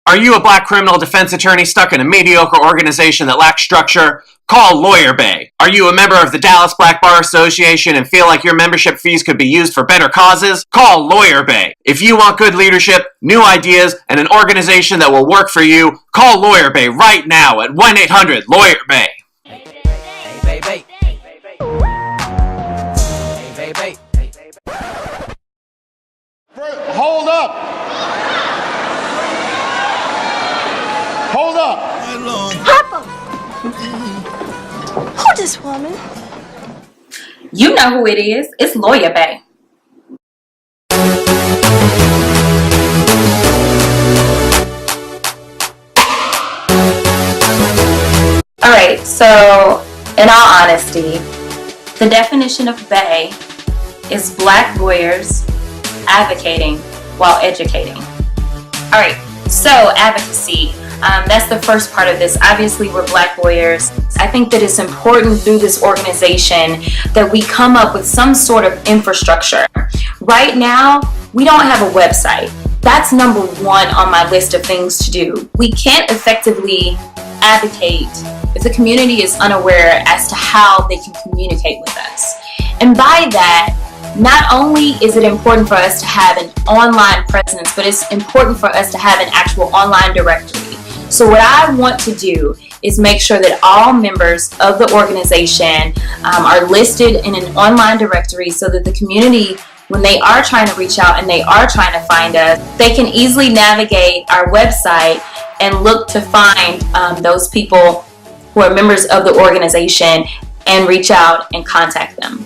Are you a black criminal defense attorney stuck in a mediocre organization that lacks structure? Call LawyerBAE. Are you a member of the Dallas Black Bar Association and feel like your membership fees could be used for better causes? Call LawyerBAE. If you want good leadership, new ideas, and an organization that will work for you, call LawyerBAE right now at 1-800-LAWYER-BAE. Hey, baby. Hey, baby. Hold up. Hold up. Papa! Who's this woman? You know who it is. It's LawyerBAE. Alright, so in all honesty, the definition of BAE is black lawyers advocating while educating. Alright, so advocacy. That's the first part of this. Obviously, we're black lawyers. I think that it's important through this organization that we come up with some sort of infrastructure. Right now, we don't have a website. That's number one on my list of things to do. We can't effectively advocate if the community is unaware as to how they can communicate with us. And by that, not only is it important for us to have an online presence, but it's important for us to have an actual online directory. So what I want to do is make sure that all members of the organization are listed in an online directory so that the community, when they are trying to reach out and they are trying to find us, they can easily navigate our website and look to find those people who are members of the organization and reach out and contact them.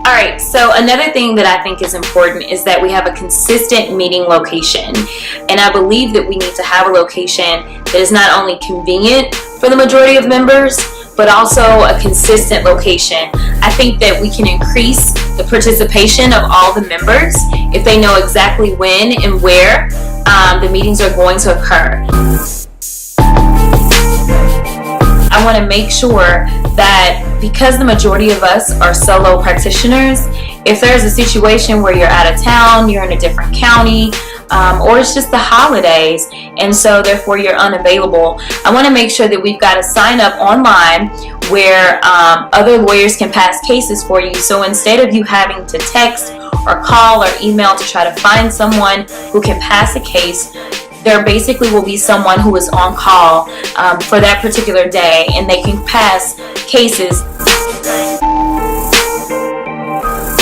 Alright, so another thing that I think is important is that we have a consistent meeting location. And I believe that we need to have a location that is not only convenient for the majority of members, but also a consistent location. I think that we can increase the participation of all the members if they know exactly when and where the meetings are going to occur. I want to make sure that because the majority of us are solo practitioners, if there's a situation where you're out of town, you're in a different county, or it's just the holidays, and so therefore you're unavailable, I want to make sure that we've got a sign up online where other lawyers can pass cases for you. So instead of you having to text or call or email to try to find someone who can pass a case, there basically will be someone who is on call for that particular day, and they can pass cases.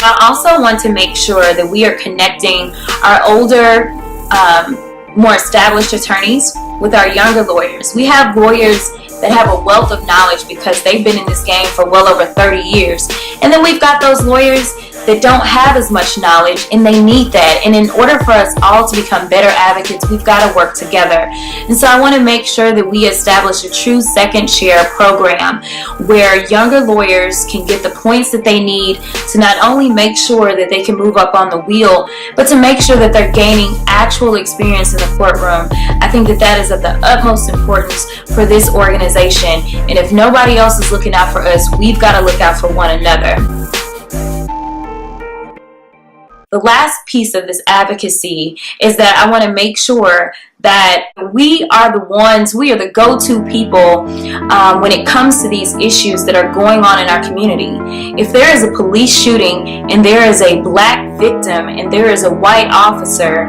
I also want to make sure that we are connecting our older, more established attorneys with our younger lawyers. We have lawyers that have a wealth of knowledge because they've been in this game for well over 30 years. And then we've got those lawyers that don't have as much knowledge, and they need that. And in order for us all to become better advocates, we've got to work together. And so I want to make sure that we establish a true second chair program where younger lawyers can get the points that they need to not only make sure that they can move up on the wheel, but to make sure that they're gaining actual experience in the courtroom. I think that that is of the utmost importance for this organization. And if nobody else is looking out for us, we've got to look out for one another. The last piece of this advocacy is that I want to make sure that we are the go-to people when it comes to these issues that are going on in our community. If there is a police shooting and there is a black victim and there is a white officer,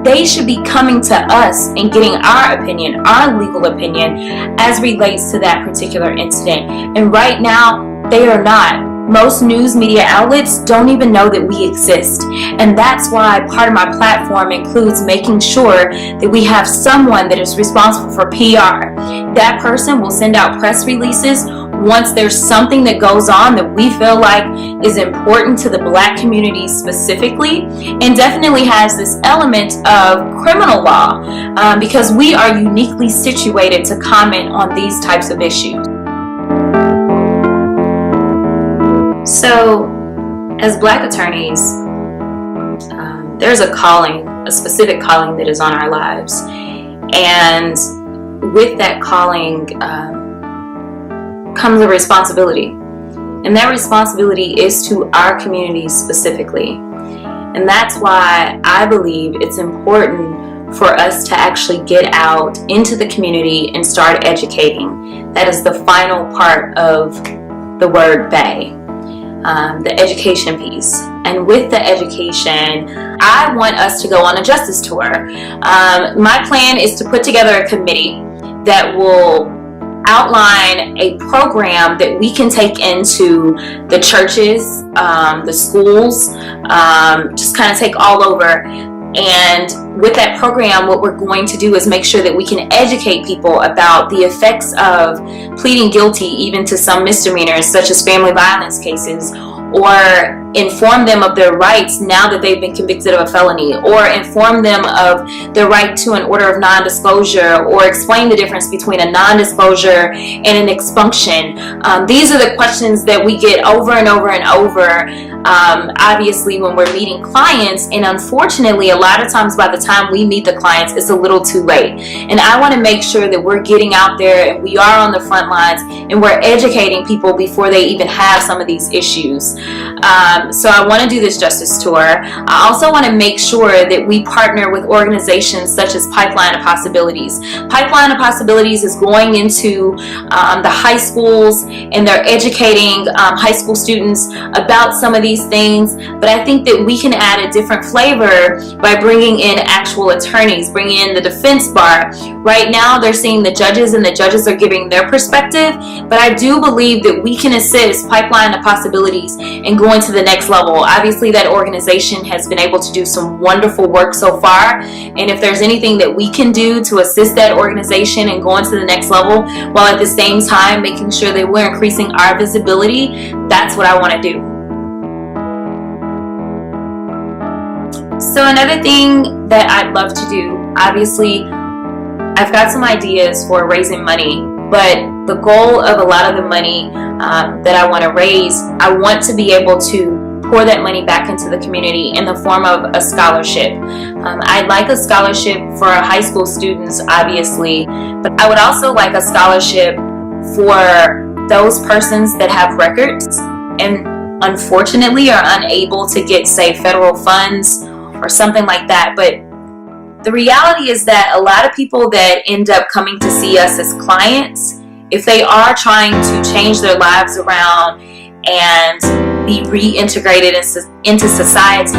they should be coming to us and getting our opinion, our legal opinion, as relates to that particular incident. And right now, they are not. Most news media outlets don't even know that we exist. And that's why part of my platform includes making sure that we have someone that is responsible for PR. That person will send out press releases once there's something that goes on that we feel like is important to the black community specifically, and definitely has this element of criminal law because we are uniquely situated to comment on these types of issues. So, as black attorneys, there's a calling, a specific calling that is on our lives. And with that calling comes a responsibility. And that responsibility is to our community specifically. And that's why I believe it's important for us to actually get out into the community and start educating. That is the final part of the word BAE, the education piece. And with the education, I want us to go on a justice tour. My plan is to put together a committee that will outline a program that we can take into the churches, the schools, just kind of take all over. And with that program, what we're going to do is make sure that we can educate people about the effects of pleading guilty even to some misdemeanors such as family violence cases, or inform them of their rights now that they've been convicted of a felony, or inform them of their right to an order of non-disclosure, or explain the difference between a non-disclosure and an expunction. These are the questions that we get over and over and over, obviously when we're meeting clients, and unfortunately a lot of times by the time we meet the clients it's a little too late. And I want to make sure that we're getting out there and we are on the front lines and we're educating people before they even have some of these issues. So I want to do this justice tour. I also want to make sure that we partner with organizations such as Pipeline of Possibilities. Pipeline of Possibilities is going into the high schools and they're educating high school students about some of these things, but I think that we can add a different flavor by bringing in actual attorneys, bringing in the defense bar. Right now they're seeing the judges and the judges are giving their perspective, but I do believe that we can assist Pipeline of Possibilities and going to the next level. Obviously that organization has been able to do some wonderful work so far, and if there's anything that we can do to assist that organization and going to the next level while at the same time making sure that we're increasing our visibility, that's what I want to do. So another thing that I'd love to do, obviously I've got some ideas for raising money, but the goal of a lot of the money that I want to raise, I want to be able to pour that money back into the community in the form of a scholarship. I'd like a scholarship for high school students, obviously, but I would also like a scholarship for those persons that have records and unfortunately are unable to get, say, federal funds or something like that. But the reality is that a lot of people that end up coming to see us as clients, if they are trying to change their lives around and be reintegrated into society,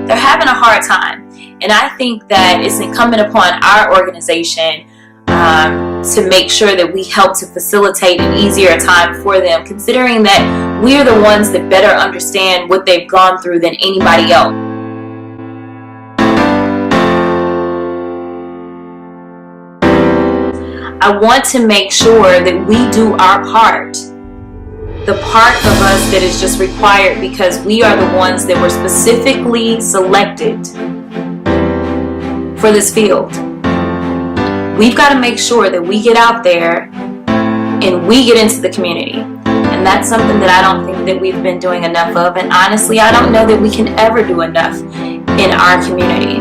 they're having a hard time. And I think that it's incumbent upon our organization to make sure that we help to facilitate an easier time for them, considering that we're the ones that better understand what they've gone through than anybody else. I want to make sure that we do our part, the part of us that is just required because we are the ones that were specifically selected for this field. We've got to make sure that we get out there and we get into the community. And that's something that I don't think that we've been doing enough of. And honestly, I don't know that we can ever do enough in our community.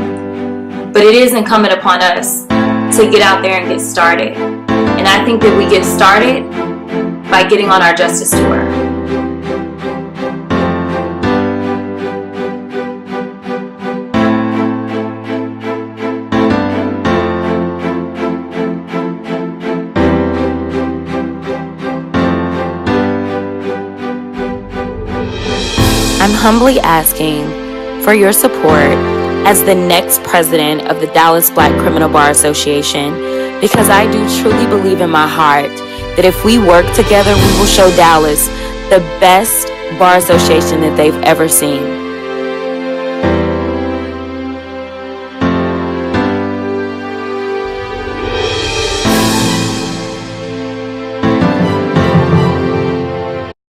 But it is incumbent upon us to get out there and get started. And I think that we get started by getting on our justice tour. I'm humbly asking for your support as the next president of the Dallas Black Criminal Bar Association, because I do truly believe in my heart that if we work together, we will show Dallas the best bar association that they've ever seen.